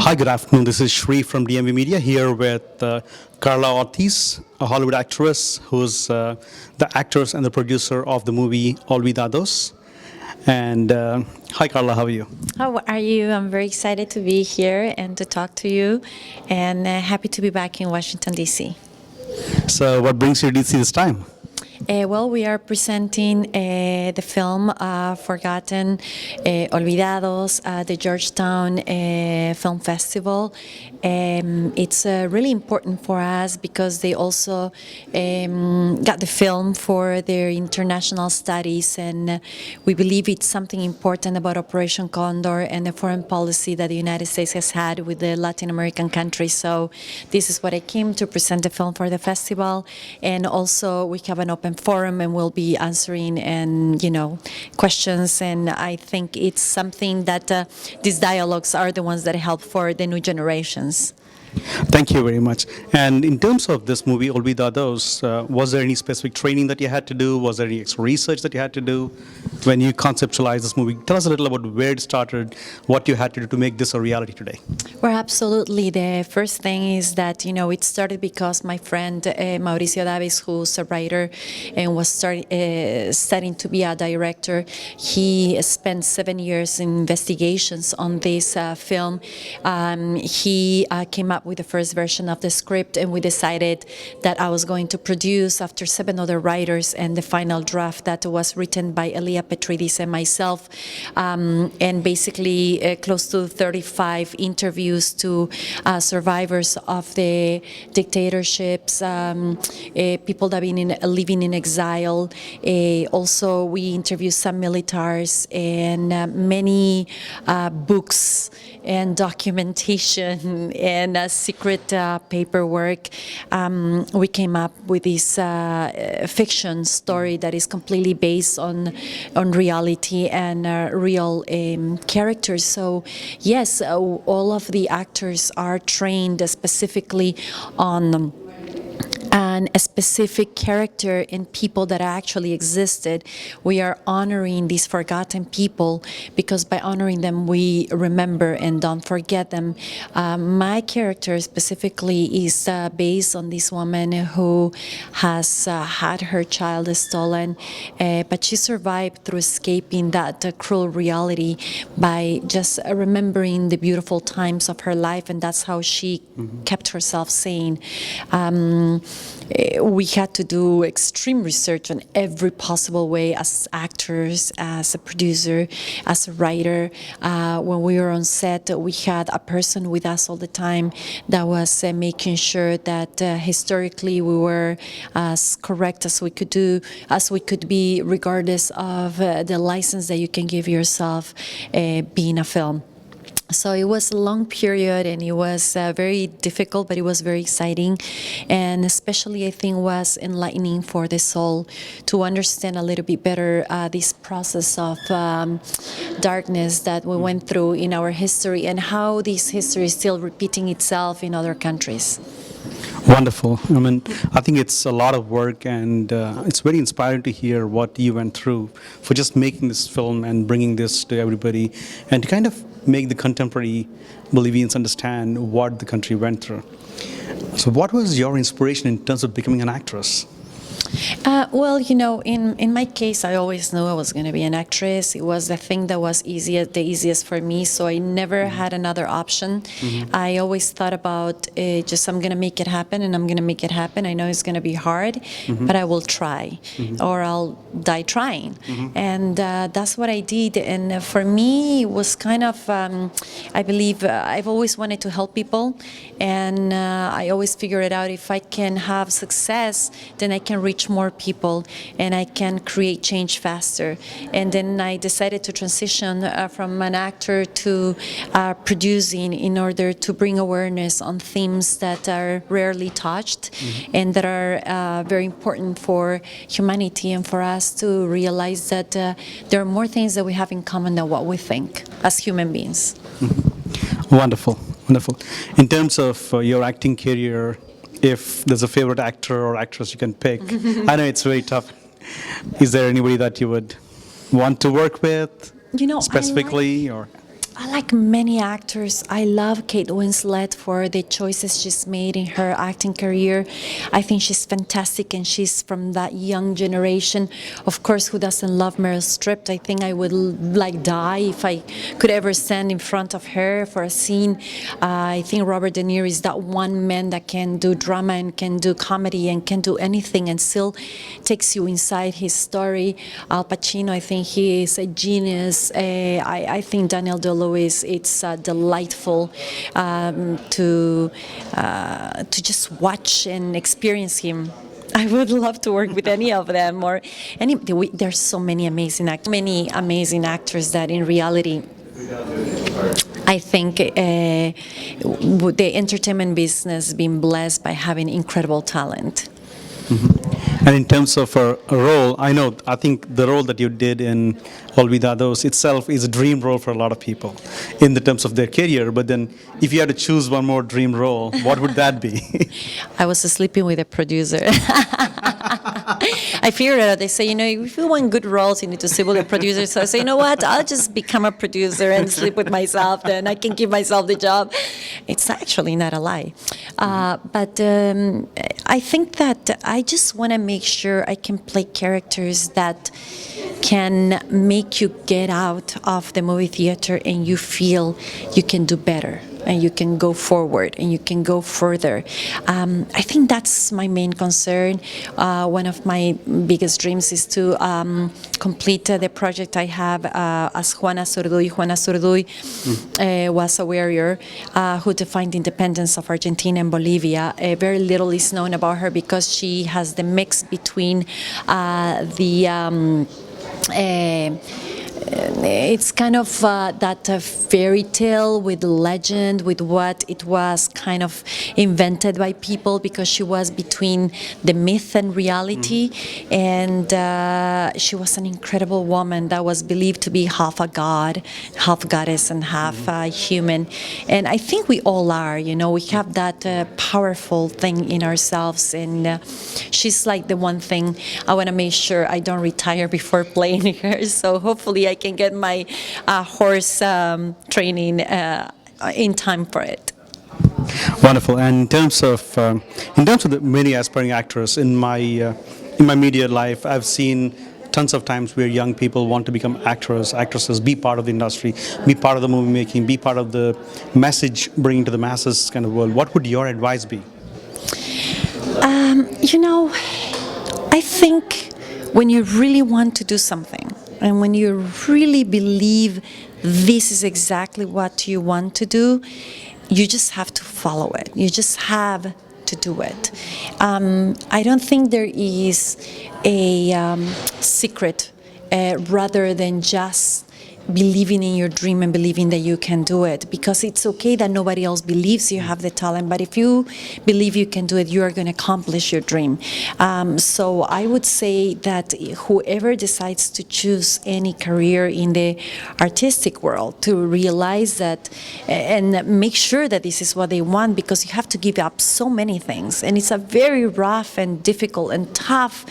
Hi, good afternoon. This is Shri from DMV Media here with Carla Ortiz, a Hollywood actress who's the actress and the producer of the movie Olvidados. And hi, Carla, how are you? How are you? I'm very excited to be here and to talk to you, and happy to be back in Washington, D.C. So, what brings you to DC this time? Well, we are presenting the film Forgotten, Olvidados, at the Georgetown Film Festival. It's really important for us because they also got the film for their international studies, and we believe it's something important about Operation Condor and the foreign policy that the United States has had with the Latin American countries. So this is what I came to present the film for the festival, and also we have an open forum and we'll be answering questions, and I think it's something that these dialogues are the ones that help for the new generations. Thank you very much. And in terms of this movie, Olvidados, was there any specific training that you had to do? Was there any extra research that you had to do when you conceptualized this movie? Tell us a little about where it started, what you had to do to make this a reality today. Well, absolutely. The first thing is that, it started because my friend Mauricio Davis, who's a writer and was studying to be a director, he spent 7 years in investigations on this film. He came up with the first version of the script, and we decided that I was going to produce after 7 other writers and the final draft that was written by Elia Petridis and myself, and basically close to 35 interviews to survivors of the dictatorships, people that have been living in exile. Also, we interviewed some militaries and many books and documentation and secret paperwork. We came up with this fiction story that is completely based on reality and real characters. So yes, all of the actors are trained specifically on a specific character and people that actually existed. We are honoring these forgotten people because by honoring them, we remember and don't forget them. My character specifically is based on this woman who has had her child stolen, but she survived through escaping that cruel reality by just remembering the beautiful times of her life, and that's how she kept herself sane. We had to do extreme research on every possible way as actors, as a producer, as a writer. When we were on set, we had a person with us all the time that was making sure that historically we were as correct as we could be, regardless of the license that you can give yourself being a film. So it was a long period, and it was very difficult, but it was very exciting, and especially I think was enlightening for the soul to understand a little bit better this process of darkness that we went through in our history and how this history is still repeating itself in other countries. Wonderful. I mean, I think it's a lot of work, and it's very inspiring to hear what you went through for just making this film and bringing this to everybody, and to kind of make the contemporary Bolivians understand what the country went through. So what was your inspiration in terms of becoming an actress? Well, in my case, I always knew I was going to be an actress. It was the thing that was the easiest for me, so I never had another option. I always thought about I'm going to make it happen, and I'm going to make it happen. I know it's going to be hard, but I will try, or I'll die trying. And that's what I did. And for me, it was kind of, I believe, I've always wanted to help people, and I always figure it out. If I can have success, then I can reach more people and I can create change faster. And then I decided to transition from an actor to producing in order to bring awareness on themes that are rarely touched and that are very important for humanity and for us to realize that there are more things that we have in common than what we think as human beings. Wonderful, wonderful. In terms of your acting career, if there's a favorite actor or actress you can pick, I know it's very tough. Is there anybody that you would want to work with specifically? like many actors, I love Kate Winslet for the choices she's made in her acting career. I think she's fantastic, and she's from that young generation. Of course, who doesn't love Meryl Streep? I think I would like die if I could ever stand in front of her for a scene. I think Robert De Niro is that one man that can do drama and can do comedy and can do anything and still takes you inside his story. Al Pacino, I think he is a genius. I think Daniel Day-Lewis, it's delightful to just watch and experience him. I would love to work with any of them, or any. There's so many amazing actors that in reality, I think the entertainment business has been blessed by having incredible talent. And in terms of a role, I think the role that you did in Olvidados itself is a dream role for a lot of people in the terms of their career. But then if you had to choose one more dream role, what would that be? I was sleeping with a producer. I figured out, they say, if you want good roles, you need to sleep with a producer. So I say, you know what, I'll just become a producer and sleep with myself, then I can give myself the job. It's actually not a lie. But I think that I just want to make sure I can play characters that can make you get out of the movie theater and you feel you can do better and you can go forward and you can go further. I think that's my main concern. One of my biggest dreams is to complete the project I have as Juana Zurduy. Juana Zurduy was a warrior who defined the independence of Argentina and Bolivia. Very little is known about her because she has the mix between it's kind of that fairy tale with legend, with what it was kind of invented by people, because she was between the myth and reality. And she was an incredible woman that was believed to be half a god, half goddess, and half human. And I think we all are, we have that powerful thing in ourselves. And she's like the one thing I want to make sure I don't retire before playing her. So hopefully I can get my horse training in time for it. Wonderful. And in terms of the many aspiring actors in my media life, I've seen tons of times where young people want to become actors, actresses, be part of the industry, be part of the movie making, be part of the message bringing to the masses kind of world. What would your advice be? I think when you really want to do something, and when you really believe this is exactly what you want to do, you just have to follow it. You just have to do it. I don't think there is a secret rather than just believing in your dream and believing that you can do it, because it's okay that nobody else believes you have the talent, but if you believe you can do it, you are going to accomplish your dream. So I would say that whoever decides to choose any career in the artistic world, to realize that and make sure that this is what they want, because you have to give up so many things, and it's a very rough and difficult and tough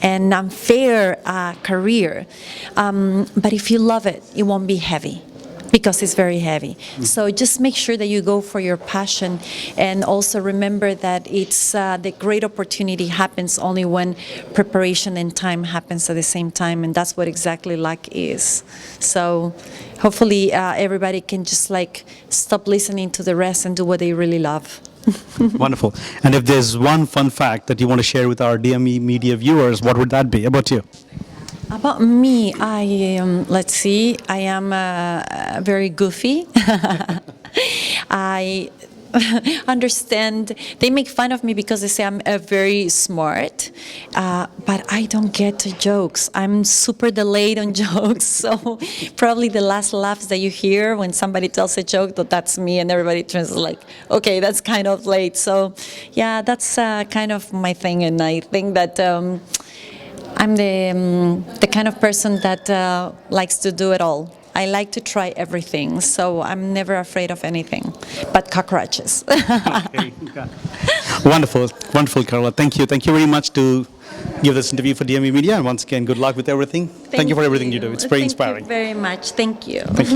and unfair career. But if you love it, it won't be heavy, because it's very heavy. So just make sure that you go for your passion, and also remember that it's the great opportunity happens only when preparation and time happens at the same time, and that's what exactly luck is. So hopefully everybody can just stop listening to the rest and do what they really love. Wonderful. And if there's one fun fact that you want to share with our DME media viewers, what would that be about you? About me, I am very goofy. I understand, they make fun of me because they say I'm very smart, but I don't get jokes. I'm super delayed on jokes, so probably the last laughs that you hear when somebody tells a joke, that's me, and everybody turns okay, that's kind of late. So yeah, that's kind of my thing, and I think that I'm the kind of person that likes to do it all. I like to try everything, so I'm never afraid of anything but cockroaches. Okay. Wonderful, wonderful, Carla. Thank you very much to give this interview for DMV Media, and once again, good luck with everything. Thank you for everything you do. It's very inspiring. Thank you very much. Thank you. Thank you.